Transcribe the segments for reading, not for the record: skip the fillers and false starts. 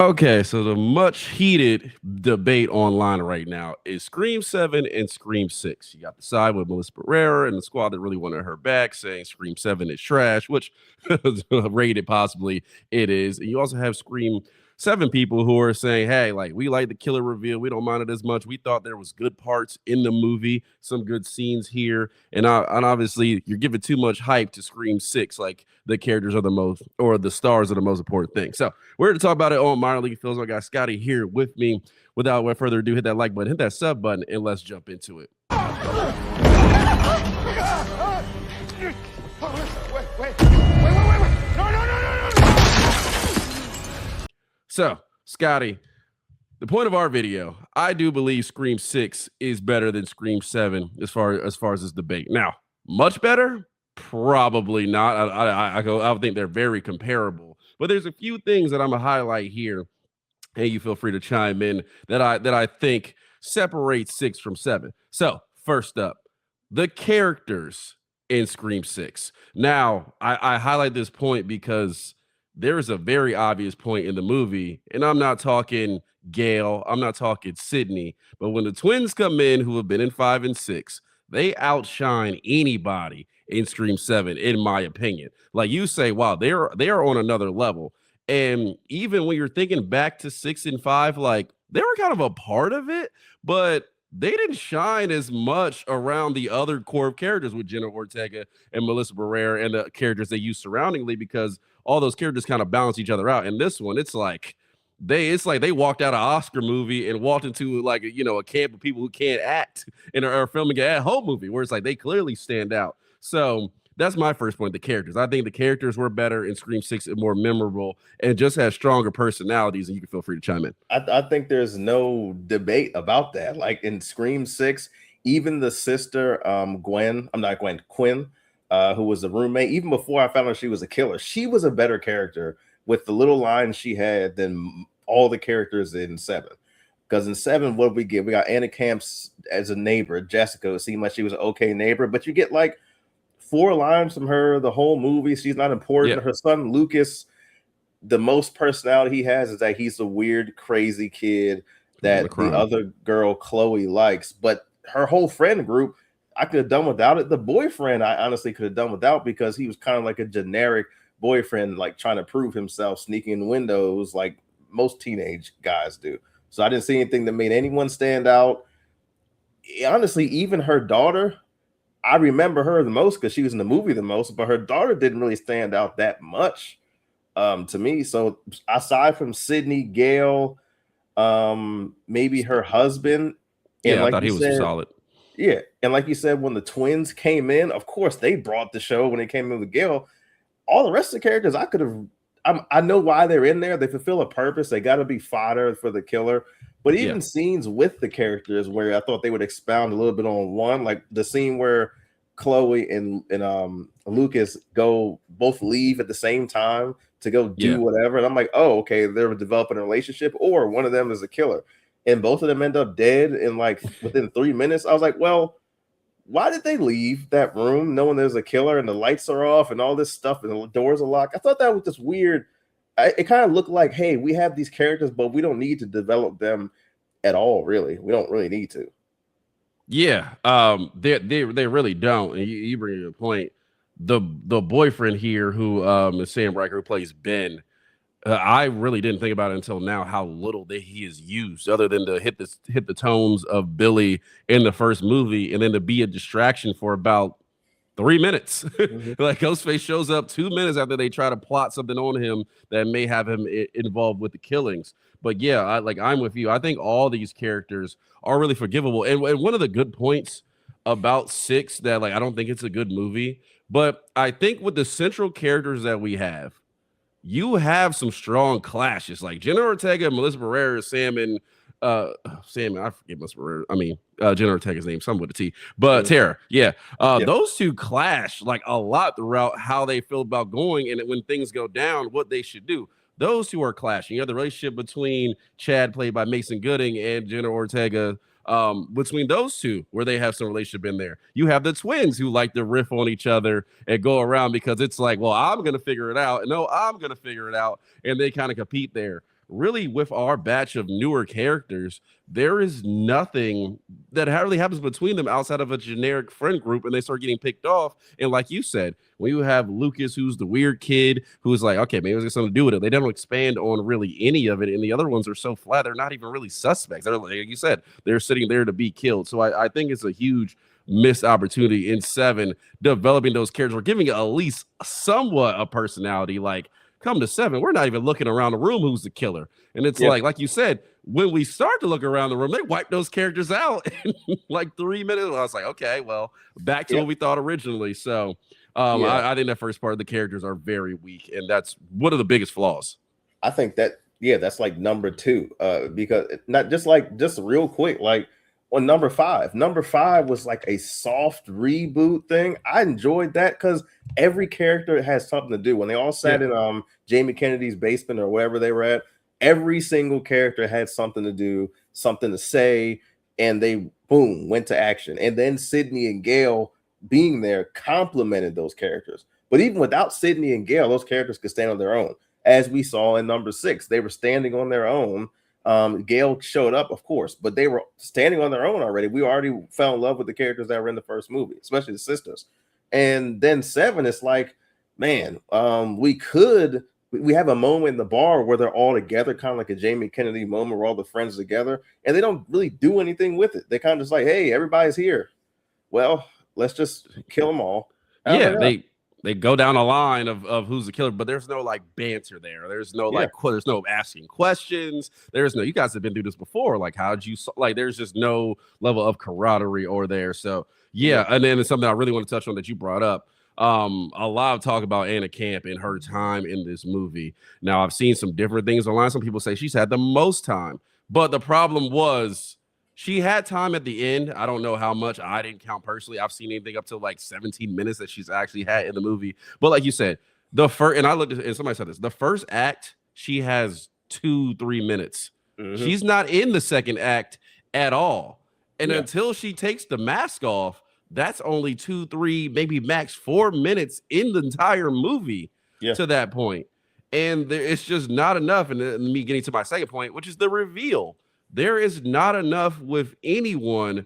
Okay, so the much heated debate online right now is Scream 7 and Scream 6. You got the side with Melissa Barrera and the squad that really wanted her back, saying Scream 7 is trash, which rated possibly it is. And you also have Scream 7 people who are saying, hey, like, we like the killer reveal. We don't mind it as much. We thought there was good parts in the movie, some good scenes here. And obviously, you're giving too much hype to Scream 6. Like, the characters are the most, or the stars are the most important thing. So, we're here to talk about it on Minor League Films. I got Scotty here with me. Without further ado, hit that like button, hit that sub button, and let's jump into it. Wait. No. So, Scotty, the point of our video, I do believe Scream 6 is better than Scream 7 as far as this debate. Now, much better? Probably not. I think they're very comparable. But there's a few things that I'm gonna highlight here, and you feel free to chime in that I think separates 6 from 7. So, first up, the characters in Scream 6. Now, I highlight this point because there's a very obvious point in the movie, and I'm not talking Gail, I'm not talking Sydney, but when the twins come in who have been in 5 and 6, they outshine anybody in Scream 7, in my opinion. Like you say, wow, they are on another level. And even when you're thinking back to 6 and 5, like they were kind of a part of it, but they didn't shine as much around the other core of characters with Jenna Ortega and Melissa Barrera and the characters they use surroundingly, because all those characters kind of balance each other out. And this one, it's like they walked out of Oscar movie and walked into like a camp of people who can't act and are filming an at-home movie, where it's like they clearly stand out. So that's my first point. The characters. I think the characters were better in Scream 6 and more memorable and just had stronger personalities. And you can feel free to chime in. I think there's no debate about that. Like in Scream 6, even the sister, Quinn, who was the roommate, even before I found out she was a killer, she was a better character with the little lines she had than all the characters in 7. Because in 7, what we get? We got Anna Camps as a neighbor. Jessica, it seemed like she was an okay neighbor, but you get like 4 lines from her the whole movie. She's not important. Yeah. Her son Lucas, the most personality he has is that he's a weird, crazy kid that the other girl Chloe likes. But her whole friend group, I could have done without it. The boyfriend, I honestly could have done without, because he was kind of like a generic boyfriend, like trying to prove himself, sneaking in windows like most teenage guys do. So I didn't see anything that made anyone stand out. Honestly, even her daughter, I remember her the most because she was in the movie the most, but her daughter didn't really stand out that much to me. So aside from Sydney, Gail, maybe her husband, and I thought he was solid. Yeah, and like you said, when the twins came in, of course they brought the show when they came in with Gail. All the rest of the characters, I know why they're in there. They fulfill a purpose. They got to be fodder for the killer. But even scenes with the characters where I thought they would expound a little bit on one, like the scene where Chloe and Lucas both leave at the same time to go do whatever. And I'm like, oh, okay, they're developing a relationship, or one of them is a killer. And both of them end up dead in like within 3 minutes. I was like, well, why did they leave that room knowing there's a killer and the lights are off and all this stuff and the doors are locked? I thought that was just weird. It kind of looked like, hey, we have these characters, but we don't need to develop them at all, really. We don't really need to. Yeah, they really don't. And you bring a point. The boyfriend here, who is Sam Riker, who plays Ben, I really didn't think about it until now how little that he is used, other than to hit the tones of Billy in the first movie, and then to be a distraction for about 3 minutes. Like Ghostface shows up 2 minutes after they try to plot something on him that may have him involved with the killings. But yeah, I'm with you. I think all these characters are really forgivable. And one of the good points about 6 that I don't think it's a good movie, but I think with the central characters that we have, you have some strong clashes. Like Jenna Ortega, Melissa Barrera, Sam, I forget Melissa Barrera. I mean, Jenna Ortega's name, some with a T, but Tara. Yeah. Those two clash like a lot throughout how they feel about going, and when things go down, what they should do. Those two are clashing. You have the relationship between Chad, played by Mason Gooding, and Jenna Ortega, between those two, where they have some relationship in there. You have the twins who like to riff on each other and go around because it's like, well, I'm going to figger it out. And no, I'm going to figure it out. And they kind of compete there. really with our batch of newer characters, there is nothing that really happens between them outside of a generic friend group, and they start getting picked off. And like you said, when you have Lucas, who's the weird kid, who's like, okay, maybe it's got something to do with it. They don't expand on really any of it, and the other ones are so flat, they're not even really suspects. They're like you said, they're sitting there to be killed. So I think it's a huge missed opportunity in 7, developing those characters or giving at least somewhat a personality. Like, come to 7, we're not even looking around the room who's the killer. And it's like you said, when we start to look around the room, they wipe those characters out in like 3 minutes. I was like, okay, well, back to what we thought originally. So I think that first part of the characters are very weak, and that's one of the biggest flaws. I think that, that's like number 2, because not just real quick, like on number 5 was like a soft reboot thing. I enjoyed that because every character has something to do. When they all sat in Jamie Kennedy's basement or wherever they were at, every single character had something to do, something to say, and they boom went to action. And then Sydney and Gale being there complemented those characters. But even without Sydney and Gale, those characters could stand on their own. As we saw in number 6, they were standing on their own. Gale showed up, of course, but they were standing on their own already. We already fell in love with the characters that were in the first movie, especially the sisters. And then 7, it's like, man, we have a moment in the bar where they're all together, kind of like a Jamie Kennedy moment where all the friends together, and they don't really do anything with it. They kind of just like, hey, everybody's here. Well, let's just kill them all. They go down a line of who's the killer, but there's no like banter there. There's no there's no asking questions. There's no, you guys have been through this before. Like, how'd you like? There's just no level of camaraderie or there. So and then it's something I really want to touch on that you brought up. A lot of talk about Anna Camp and her time in this movie. Now, I've seen some different things online. Some people say she's had the most time, but the problem was she had time at the end. I don't know how much. I didn't count personally. I've seen anything up to like 17 minutes that she's actually had in the movie. But like you said, the first, and I looked at, and somebody said this, the first act, she has 2-3 minutes. Mm-hmm. She's not in the second act at all. And until she takes the mask off, that's only 2-3, maybe max 4 minutes in the entire movie to that point. And it's just not enough. And then me getting to my second point, which is the reveal. There is not enough with any of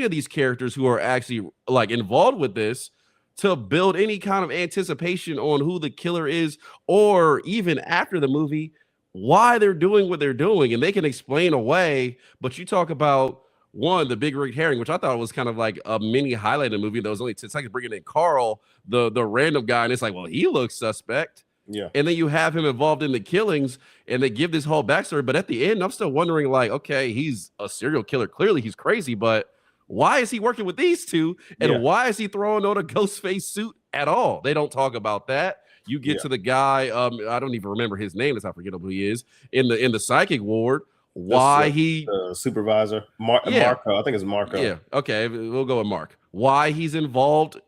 these characters who are actually like involved with this to build any kind of anticipation on who the killer is, or even after the movie, why they're doing what they're doing. And they can explain away, but you talk about the big red herring, which I thought was kind of like a mini highlight in the movie that was only 10 seconds, bringing in Carl, the random guy, and it's like, well, he looks suspect. Yeah. And then you have him involved in the killings, and they give this whole backstory. But at the end, I'm still wondering, like, okay, he's a serial killer. Clearly, he's crazy, but why is he working with these two? And why is he throwing on a ghost face suit at all? They don't talk about that. You get to the guy, I don't even remember his name. That's how forgettable he is in the psychic ward. Why he supervisor Marco? I think it's Marco. Yeah, okay, we'll go with Mark. Why he's involved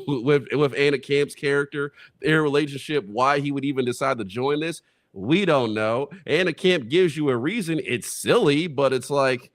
with Anna Camp's character, their relationship, why he would even decide to join this, we don't know. Anna Camp gives you a reason. It's silly, but it's like,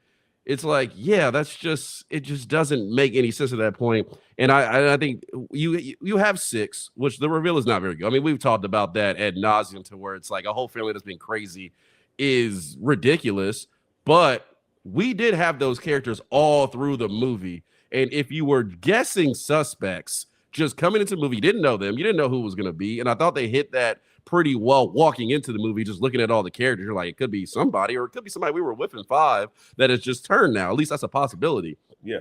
that's just, it just doesn't make any sense at that point. And I think you have 6, which the reveal is not very good. I mean, we've talked about that ad nauseum to where it's like a whole family that's been crazy is ridiculous, but we did have those characters all through the movie. And if you were guessing suspects just coming into the movie, you didn't know them, you didn't know who it was going to be. And I thought they hit that pretty well walking into the movie, just looking at all the characters. You're like, it could be somebody, or it could be somebody we were with in 5 that has just turned now. At least that's a possibility. Yeah.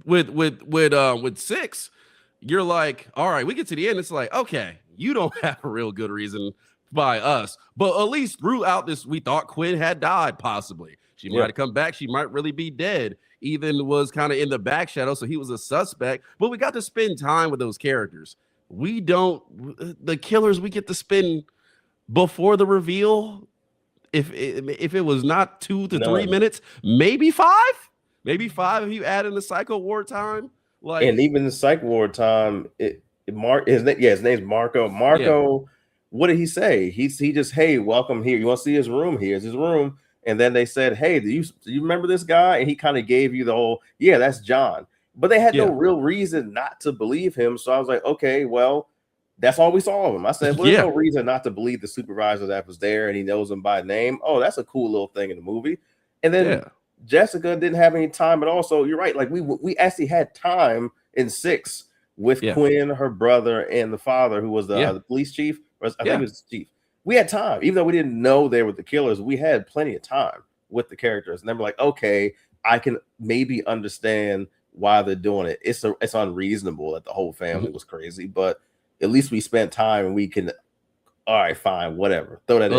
With 6, you're like, all right, we get to the end. It's like, okay, you don't have a real good reason by us, but at least throughout this, we thought Quinn had died. Possibly she might have come back. She might really be dead. Ethan was kind of in the back shadow, so he was a suspect. But we got to spend time with those characters. The killers we get to spend before the reveal. If it was not 2 to 3 minutes, maybe 5 if you add in the psycho ward time. Like, and even the psych ward time, his name's Marco. Marco. Yeah. What did he say? He just, hey, welcome here. You want to see his room? Here's his room. And then they said, hey, do you remember this guy? And he kind of gave you the whole, that's John. But they had no real reason not to believe him. So I was like, okay, well, That's all we saw of him. I said, well, there's Yeah. no reason not to believe the supervisor that was there and he knows him by name. Oh, that's a cool little thing in the movie. And then Yeah. Jessica didn't have any time at all. So you're right. Like we actually had time in 6 with Yeah. Quinn, her brother, and the father, who was the police chief. I think it was the chief. We had time, even though we didn't know they were the killers. We had plenty of time with the characters, and then we're like, okay, I can maybe understand why they're doing it. It's unreasonable that the whole family was crazy, but at least we spent time and we can. All right, fine, whatever. Throw that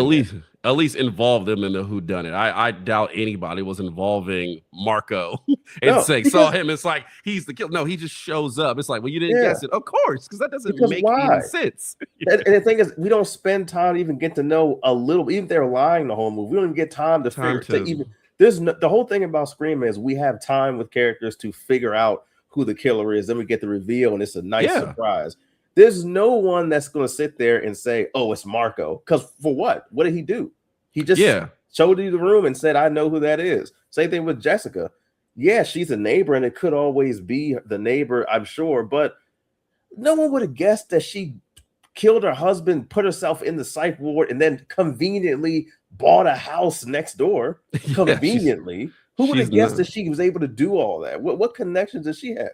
at least involve them in the whodunit. I doubt anybody was involving Marco and saw him. It's like he's the killer. No, he just shows up. It's like, well, you didn't guess it, of course, because that doesn't make any sense. And the thing is, we don't spend time to even get to know a little. Even if they're lying the whole movie, we don't even get time to figure. Even the whole thing about Scream is we have time with characters to figure out who the killer is. Then we get the reveal, and it's a nice surprise. There's no one that's going to sit there and say, oh, it's Marco. Because for what? What did he do? He just showed you the room and said, I know who that is. Same thing with Jessica. Yeah, she's a neighbor, and it could always be the neighbor, I'm sure. But no one would have guessed that she killed her husband, put herself in the psych ward, and then conveniently bought a house next door. Conveniently. Who would have guessed that she was able to do all that? What connections does she have?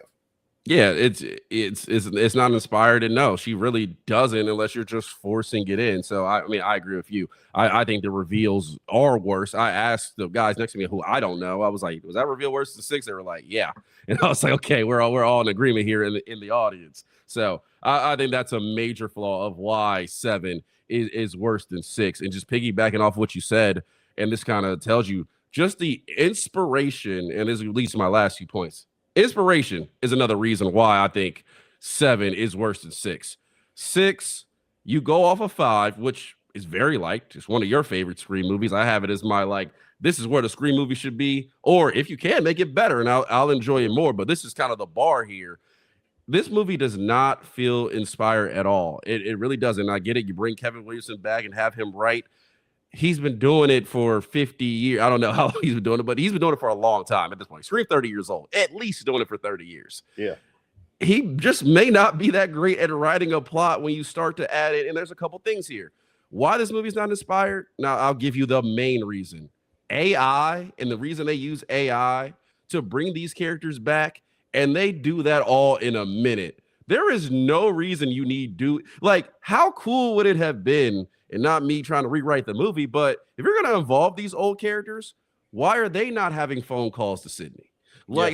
Yeah, it's not inspired, and no, she really doesn't unless you're just forcing it in. So I mean, I agree with you. I think the reveals are worse. I asked the guys next to me who I don't know. I was like, was that reveal worse than 6? They were like, yeah. And I was like, okay, we're all in agreement here in the audience. So I think that's a major flaw of why 7 is worse than 6. And just piggybacking off what you said, and this kind of tells you just the inspiration, and this leads to my last few points. Inspiration is another reason why I think 7 is worse than 6. 6, you go off of 5, which is very liked. It's one of your favorite Scream movies. I have it as my this is where the Scream movie should be. Or if you can, make it better, and I'll enjoy it more. But this is kind of the bar here. This movie does not feel inspired at all. It really doesn't. I get it. You bring Kevin Williamson back and have him write. He's been doing it for 50 years. I don't know how long he's been doing it, but he's been doing it for a long time at this point. Scream 30 years old, at least doing it for 30 years. Yeah. He just may not be that great at writing a plot when you start to add it. And there's a couple things here. Why this movie's not inspired? Now, I'll give you the main reason. AI, and the reason they use AI to bring these characters back, and they do that all in a minute. There is no reason you need how cool would it have been? And not me trying to rewrite the movie, but if you're going to involve these old characters, why are they not having phone calls to Sydney?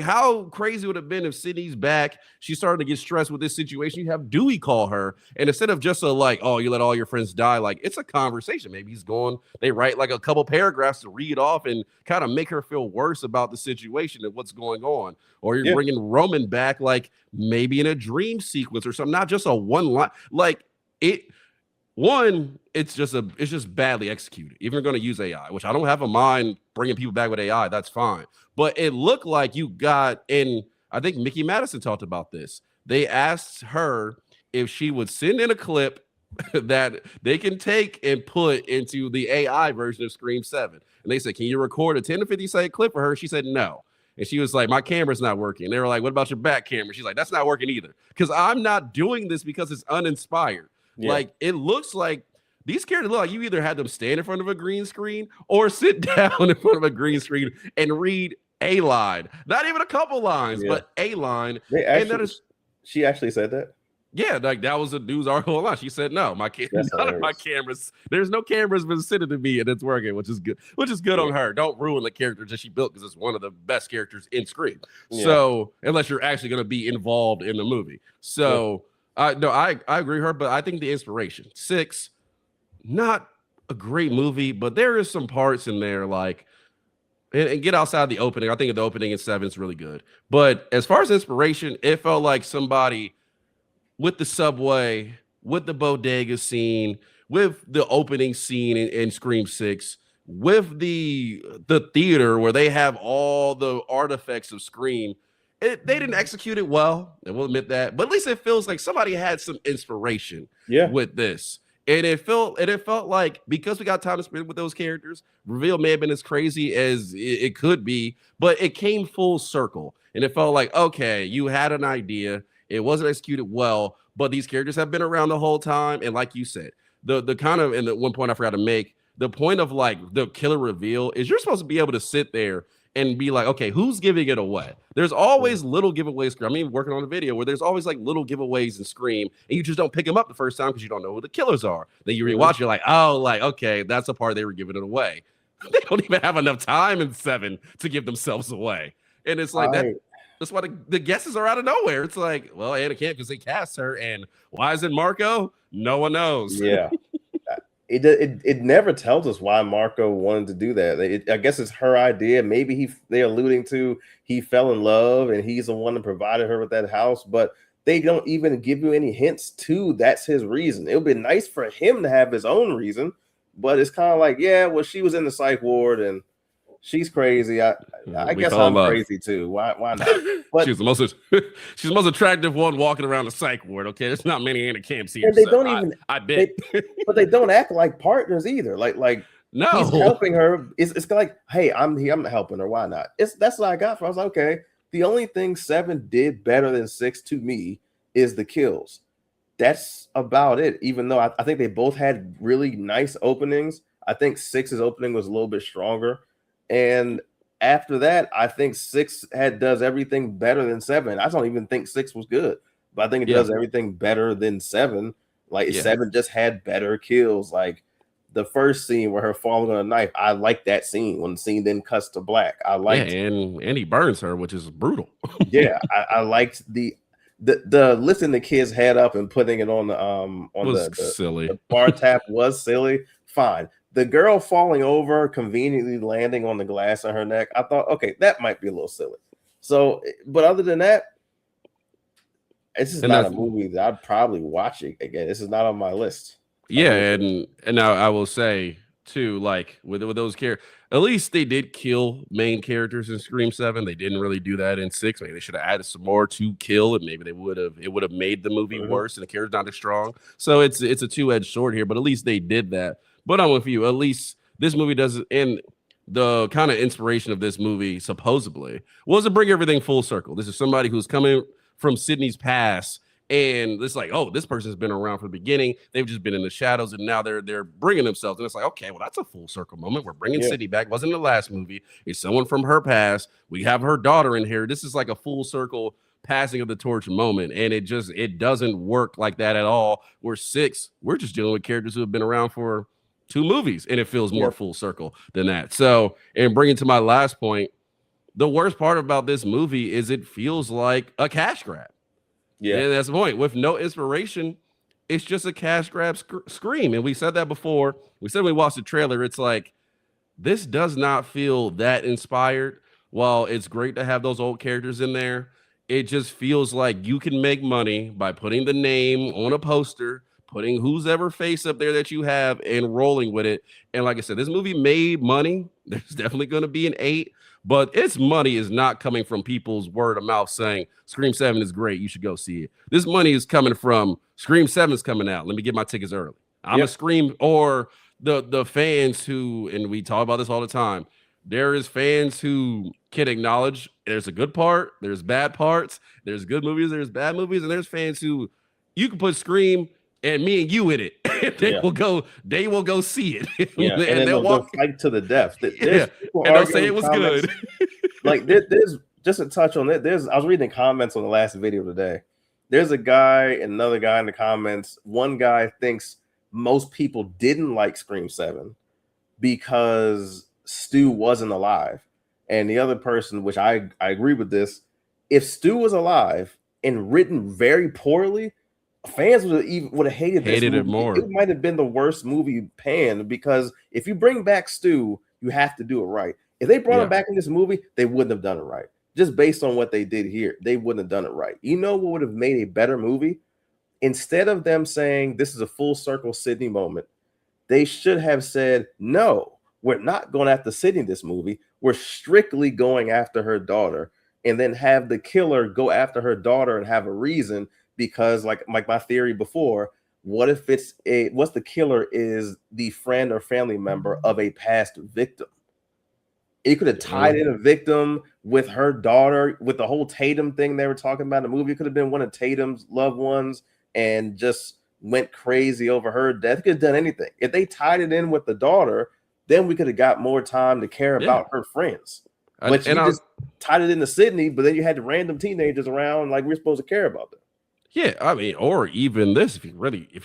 How crazy would it have been if Sydney's back, she's starting to get stressed with this situation, you have Dewey call her, and instead of just oh, you let all your friends die, it's a conversation. Maybe he's going, they write a couple paragraphs to read off and kind of make her feel worse about the situation and what's going on. Or you're bringing Roman back, maybe in a dream sequence or something, not just a one line. It's just badly executed. If you're going to use AI, which I don't have a mind bringing people back with AI, that's fine. But it looked like you got, and I think Mickey Madison talked about this. They asked her if she would send in a clip that they can take and put into the AI version of Scream 7. And they said, can you record a 10 to 50 second clip for her? She said, no. And she was like, my camera's not working. They were like, what about your back camera? She's like, that's not working either. Because I'm not doing this because it's uninspired. Yeah. It looks like these characters look like you either had them stand in front of a green screen or sit down in front of a green screen and read a line. Not even a couple lines, but a line. She actually said that? Yeah, that was a news article online. She said, no, none of my cameras, there's no cameras been sent to me and it's working, which is good on her. Don't ruin the character that she built because it's one of the best characters in Scream. Yeah. So unless you're actually going to be involved in the movie. So I agree with her, but I think the inspiration 6, not a great movie, but there is some parts in there and get outside the opening. I think the opening in 7 is really good. But as far as inspiration, it felt like somebody with the subway, with the bodega scene, with the opening scene in Scream 6, with the theater where they have all the artifacts of Scream. They didn't execute it well, and we'll admit that. But at least it feels like somebody had some inspiration with this. And it felt like because we got time to spend with those characters, reveal may have been as crazy as it could be, but it came full circle. And it felt like, okay, you had an idea. It wasn't executed well, but these characters have been around the whole time. And like you said, the kind of, and the one point I forgot to make, the point of like the killer reveal is you're supposed to be able to sit there and be like, okay, who's giving it away? There's always little giveaways. I mean, working on a video where there's always like little giveaways in Scream, and you just don't pick them up the first time because you don't know who the killers are. Then you rewatch, you're like, oh, like, okay, that's the part they were giving it away. They don't even have enough time in 7 to give themselves away. And it's like that's why the guesses are out of nowhere. It's like, well, Anna can't because they cast her. And why is it Marco? No one knows. Yeah. It never tells us why Marco wanted to do that. I guess it's her idea. Maybe they're alluding to he fell in love and he's the one that provided her with that house, but they don't even give you any hints to that's his reason. It would be nice for him to have his own reason, but it's kind of like, yeah, well, she was in the psych ward and she's crazy. I guess I'm crazy too. Why not? But she's the most attractive one walking around the psych ward. Okay, there's not many Anna camps here. And they don't even. I bet. But they don't act like partners either. Like no, he's helping her. It's like, hey, I'm helping her. Why not? That's what I got from. I was like, okay. The only thing 7 did better than 6 to me is the kills. That's about it. Even though I think they both had really nice openings. I think 6's opening was a little bit stronger. And after that, I think 6 does everything better than 7. I don't even think 6 was good, but I think it does everything better than 7. Like 7 just had better kills. Like the first scene where her falling on a knife, I like that scene. When the scene then cuts to black, I liked. Yeah, and he burns her, which is brutal. Yeah, I liked the lifting the kid's head up and putting it on silly. The bar tap was silly. Fine. The girl falling over, conveniently landing on the glass on her neck, I thought, okay, that might be a little silly. So, but other than that, this is not a movie that I'd probably watch it again. This is not on my list. Yeah, and now I will say too, like with those characters, at least they did kill main characters in Scream 7. They didn't really do that in 6. Maybe they should have added some more to kill, and maybe it would have made the movie worse and the character's not as strong. So it's a two-edged sword here, but at least they did that. But I'm with you. At least this movie doesn't, and the kind of inspiration of this movie supposedly was to bring everything full circle. This is somebody who's coming from Sydney's past, and it's like, oh, this person's been around from the beginning. They've just been in the shadows, and now they're bringing themselves. And it's like, okay, well, that's a full circle moment. We're bringing Sydney back. Wasn't in the last movie. It's someone from her past. We have her daughter in here. This is like a full circle passing of the torch moment, and it doesn't work like that at all. We're 6. We're just dealing with characters who have been around for 2 movies, and it feels more full circle than that. So, and bringing to my last point, the worst part about this movie is it feels like a cash grab. Yeah, and that's the point. With no inspiration, it's just a cash grab Scream. And we said that before. We said when we watched the trailer, it's like, this does not feel that inspired. While it's great to have those old characters in there, it just feels like you can make money by putting the name on a poster, putting who's ever face up there that you have and rolling with it. And like I said, this movie made money. There's definitely going to be an 8, but its money is not coming from people's word of mouth saying Scream 7 is great. You should go see it. This money is coming from Scream 7 is coming out. Let me get my tickets early. I'm a Scream, or the fans who, and we talk about this all the time. There is fans who can acknowledge there's a good part, there's bad parts, there's good movies, there's bad movies, and there's fans who you can put Scream and me and you in it. They will go see it. And they'll fight to the death. And they'll say it was good. Like there's just a touch on it. I was reading comments on the last video today. There's a guy and another guy in the comments. One guy thinks most people didn't like Scream 7 because Stu wasn't alive. And the other person, which I agree with this, if Stu was alive and written very poorly, fans would have hated it more. It might have been the worst movie panned, because if you bring back Stu, you have to do it right. If they brought him back in this movie, they wouldn't have done it right. Just based on what they did here, they wouldn't have done it right. You know what would have made a better movie? Instead of them saying this is a full circle Sydney moment, they should have said, no, we're not going after Sydney this movie. We're strictly going after her daughter, and then have the killer go after her daughter and have a reason. Because like my theory before, what if the killer is the friend or family member of a past victim? It could have tied in a victim with her daughter, with the whole Tatum thing they were talking about in the movie. It could have been one of Tatum's loved ones and just went crazy over her death. It could have done anything. If they tied it in with the daughter, then we could have got more time to care about her friends. But you just tied it into Sydney, but then you had the random teenagers around like we're supposed to care about them. Yeah, I mean, or even this, if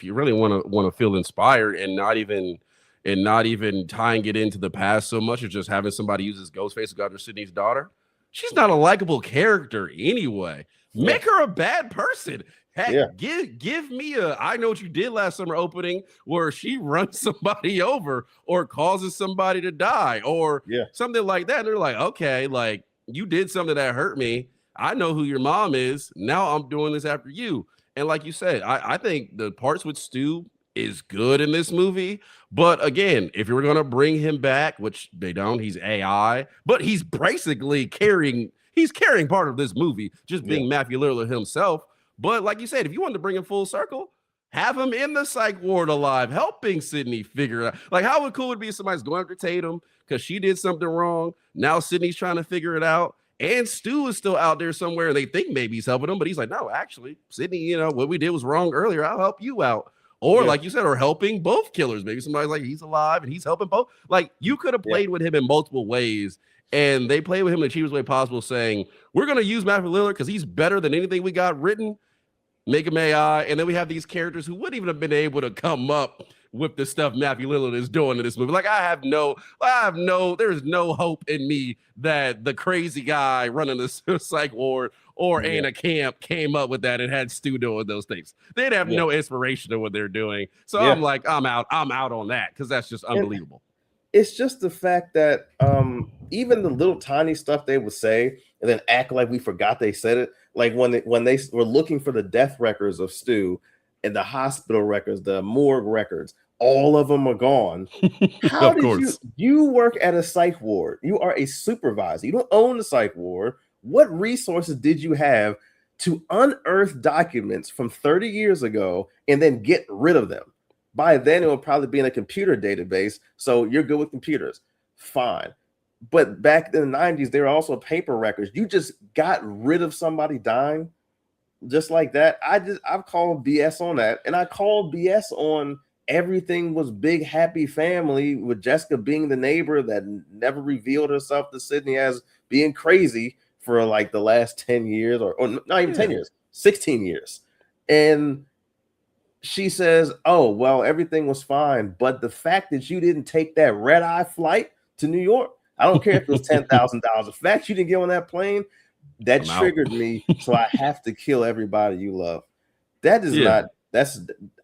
you really want to feel inspired and not even tying it into the past so much, or just having somebody use his ghost face to go after Sydney's daughter. She's not a likable character anyway. Make her a bad person. Heck, give me a I Know What You Did Last Summer opening where she runs somebody over or causes somebody to die or something like that. And they're like, okay, like you did something that hurt me. I know who your mom is. Now I'm doing this after you. And like you said, I think the parts with Stu is good in this movie. But again, if you're going to bring him back, which they don't, he's AI, but he's basically carrying part of this movie, just being Matthew Lillard himself. But like you said, if you want to bring him full circle, have him in the psych ward alive, helping Sydney figure it out. Like, how cool would it be if somebody's going after Tatum because she did something wrong? Now Sydney's trying to figure it out. And Stu is still out there somewhere, and they think maybe he's helping them, but he's like, no, actually, Sydney, what we did was wrong earlier. I'll help you out. Or like you said, or helping both killers. Maybe somebody's like, he's alive and he's helping both. Like, you could have played with him in multiple ways, and they played with him in the cheapest way possible, saying, we're going to use Matthew Lillard because he's better than anything we got written. Make him AI, and then we have these characters who wouldn't even have been able to come up with the stuff Matthew Lillard is doing in this movie. Like, there's no hope in me that the crazy guy running the psych ward or Anna Camp came up with that and had Stu doing those things. They'd have no inspiration of what they're doing. So I'm like, I'm out on that because that's just unbelievable. It's just the fact that even the little tiny stuff they would say and then act like we forgot they said it. Like when they were looking for the death records of Stu and the hospital records, the morgue records, all of them are gone. How did you work at a psych ward? You are a supervisor. You don't own the psych ward. What resources did you have to unearth documents from 30 years ago and then get rid of them? By then, it will probably be in a computer database. So you're good with computers. Fine. But back in the 90s, there were also paper records. You just got rid of somebody dying just like that. I've called BS on that. And I called BS on everything was big, happy family with Jessica being the neighbor that never revealed herself to Sydney as being crazy for like the last 10 years or not even 10 years, 16 years. And she says, oh, well, everything was fine. But the fact that you didn't take that red-eye flight to New York, I don't care if it was $10,000. The fact you didn't get on that plane, that triggered me. So I have to kill everybody you love. That is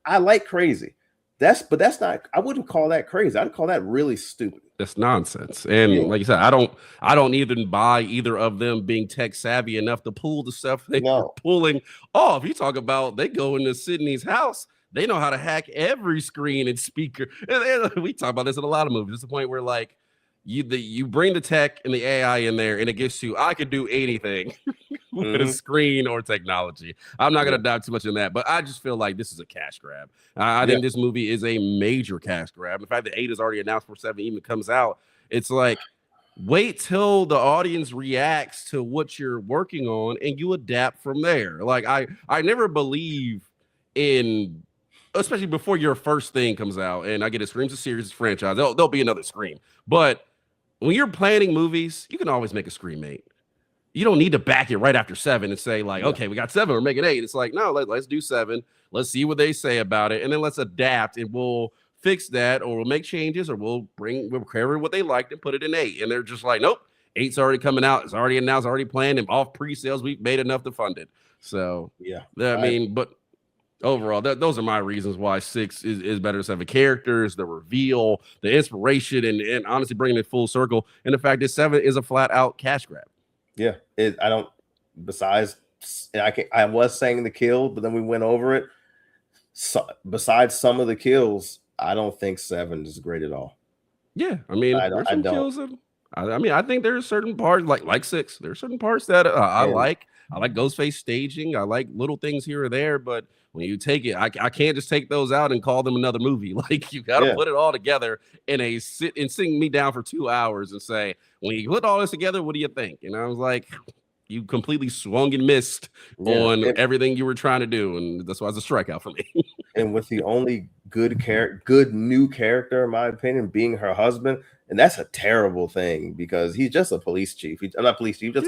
I like crazy. But that's not, I wouldn't call that crazy. I'd call that really stupid. That's nonsense. And like you said, I don't even buy either of them being tech savvy enough to pull the stuff they were pulling off. You talk about they go into Sydney's house. They know how to hack every screen and speaker. And we talk about this in a lot of movies. It's the point where like you bring the tech and the AI in there and it gets to, I could do anything with a screen or technology. I'm not going to dive too much in that, but I just feel like this is a cash grab. I think this movie is a major cash grab. The fact that 8 is already announced before 7 even comes out, it's like, wait till the audience reacts to what you're working on and you adapt from there. Like I never believe in, especially before your first thing comes out, and I get it, Scream's a series, franchise. There'll be another Scream. But when you're planning movies, you can always make a Scream 8. You don't need to back it right after 7 and say like, okay, we got 7, we're making 8. It's like, no, let's do 7. Let's see what they say about it. And then let's adapt and we'll fix that or we'll make changes or we'll cover what they liked and put it in 8. And they're just like, nope, 8's already coming out. It's already announced, already planned and off pre-sales. We've made enough to fund it. So, I mean, but overall, those are my reasons why 6 is better. 7 characters, the reveal, the inspiration, and honestly bringing it full circle. And the fact that 7 is a flat out cash grab. Yeah, I was saying the kill, but then we went over it. So, besides some of the kills, I don't think 7 is great at all. Yeah, I mean, there's some kills. I mean, I think there's certain parts like 6. There's certain parts that I like. like Ghostface staging. I like little things here or there, but when you take it, I can't just take those out and call them another movie. Like you got to put it all together in a sitting me down for 2 hours and say, when you put all this together, what do you think? And I was like, you completely swung and missed on everything you were trying to do, and that's why it's a strikeout for me. And with the only good new character, in my opinion, being her husband, and that's a terrible thing because he's just a police chief. He's not police chief, just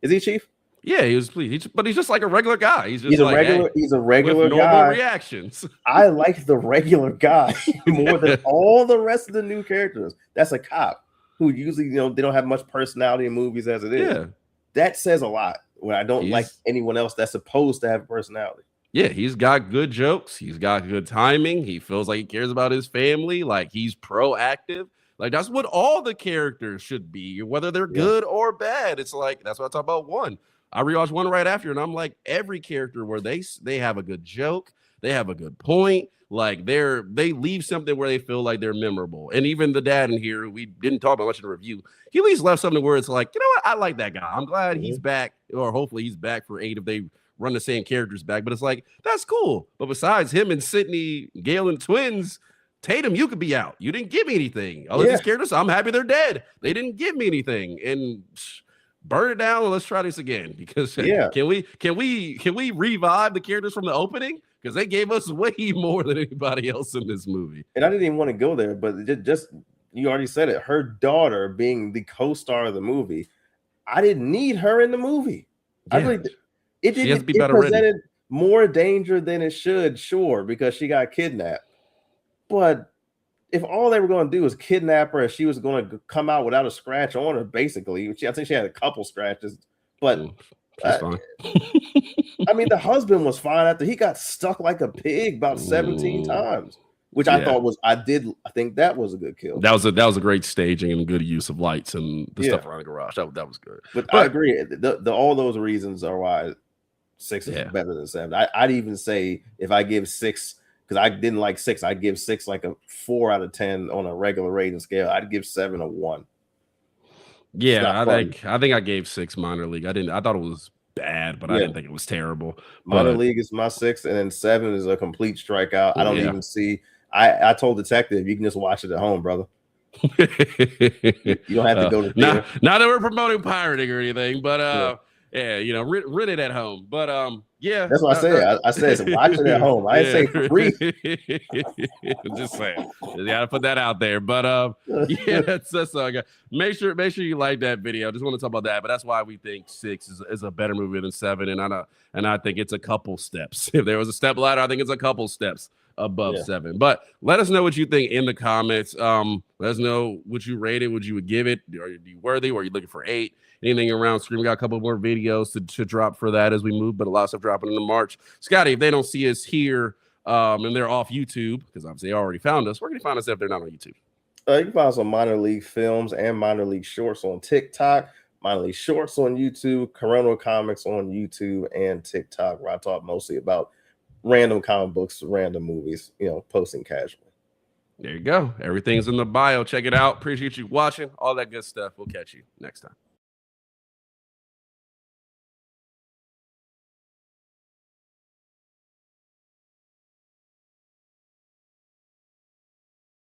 is he chief? Yeah, he was pleased, but he's just like a regular guy. He's a regular. He's a regular with normal guy. Reactions. I like the regular guy more than all the rest of the new characters. That's a cop who usually, they don't have much personality in movies as it is. Yeah, that says a lot. When I don't like anyone else that's supposed to have personality. Yeah, he's got good jokes. He's got good timing. He feels like he cares about his family. Like he's proactive. Like that's what all the characters should be, whether they're good or bad. It's like that's what I talk about. One, I rewatched one right after, and I'm like, every character where they have a good joke, they have a good point. Like they leave something where they feel like they're memorable. And even the dad in here, we didn't talk about much in the review. He at least left something where it's like, you know what, I like that guy. I'm glad he's back, or hopefully he's back for 8 if they run the same characters back. But it's like that's cool. But besides him and Sydney, Gale and twins, Tatum, you could be out. You didn't give me anything. All of these characters, I'm happy they're dead. They didn't give me anything. And burn it down and let's try this again. Because can we revive the characters from the opening? Because they gave us way more than anybody else in this movie. And I didn't even want to go there, but just you already said it. Her daughter being the co-star of the movie, I didn't need her in the movie. Yeah. I really it presented more danger than it should, sure, because she got kidnapped. But if all they were going to do was kidnap her and she was going to come out without a scratch on her, basically, I think she had a couple scratches, but she's fine. I mean, the husband was fine after he got stuck like a pig about 17 times, which I thought was, I think that was a good kill. That was a great staging and good use of lights and the stuff around the garage. That was good. But I agree. All those reasons are why 6 is better than 7. I'd even say if I give 6, because I didn't like 6, I'd give 6 like a 4 out of 10 on a regular rating scale. I'd give 7 a 1. Yeah, I think I gave 6 minor league. I thought it was bad, but I didn't think it was terrible. Minor league is my 6, and then 7 is a complete strikeout. I don't even see. I told Detective, you can just watch it at home, brother. You don't have to go to theater. Not that we're promoting pirating or anything, but rent it at home. But that's what I said. I said watch it at home. I didn't say free. Just saying, you gotta put that out there. But that's all I got. Make sure you like that video. Just want to talk about that. But that's why we think 6 is a better movie than 7, and I think it's a couple steps. If there was a step ladder, I think it's a couple steps above 7. But let us know what you think in the comments. Let us know what you rated, what you would give it. Are you worthy, or are you looking for 8? Anything around Scream? We got a couple more videos to drop for that as we move, but a lot of stuff dropping in March. Scotty, if they don't see us here and they're off YouTube, because obviously they already found us, where can you find us if they're not on YouTube? You can find us on minor league films and minor league shorts on TikTok, minor league shorts on YouTube, Kuronocomics on YouTube and TikTok, where I talk mostly about random comic books, random movies, posting casually. There you go. Everything's in the bio. Check it out. Appreciate you watching. All that good stuff. We'll catch you next time.